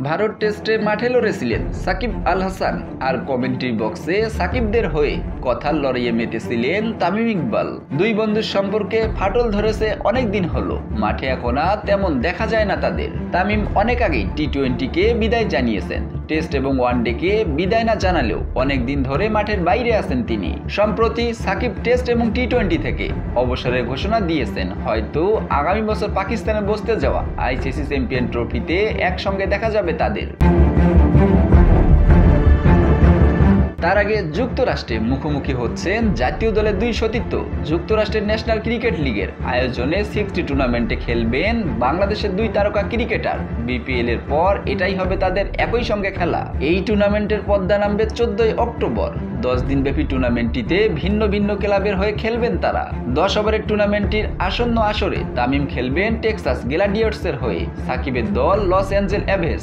ভারত টেস্টে মাঠে লড়েছিলেন সাকিব আল হাসান, আর কমেন্ট্রি বক্সে সাকিবদের হয়ে কথার লড়াইয়ে মেতেছিলেন তামিম ইকবাল। দুই বন্ধুর সম্পর্কে ফাটল ধরেছে অনেক দিন হলো, মাঠে এখন আর তেমন দেখা যায় না তাদের। তামিম অনেক আগেই টি-20কে বিদায় জানিয়েছেন, টেস্ট এবং ওয়ানডেকে বিদায় না জানালেও অনেক দিন ধরে মাঠের বাইরে আছেন তিনি। সম্প্রতি সাকিব টেস্ট এবং টি-20 থেকে অবসরের ঘোষণা দিয়েছেন, হয়তো আগামী বছর পাকিস্তানে বসতে যাওয়া আইসিসি চ্যাম্পিয়ন ট্রফিতে একসঙ্গে দেখা যাবে তাদের। তার আগে যুক্তরাষ্ট্রে মুখোমুখি হচ্ছেন জাতীয় দলের দুই সতীর্থ। যুক্তরাষ্ট্রের ন্যাশনাল ক্রিকেট লিগের আয়োজনে 60 টুর্নামেন্টে খেলবেন বাংলাদেশের দুই তারকা ক্রিকেটার। বিপিএল এর পর এটাই হবে তাদের একই সঙ্গে খেলা। এই টুর্নামেন্টের পর্দা নামবে 14 অক্টোবর। 10 দিনব্যাপী টুর্নামেন্টটিতে ভিন্ন ভিন্ন ক্লাবের হয়ে খেলবেন তারা। 10 ওভারের টুর্নামেন্টটির আসন্ন আসরে তামিম খেলবেন টেক্সাস গ্ল্যাডিয়েটর্সের হয়ে, সাকিবের দল লস অ্যাঞ্জেলেস অ্যাভেস।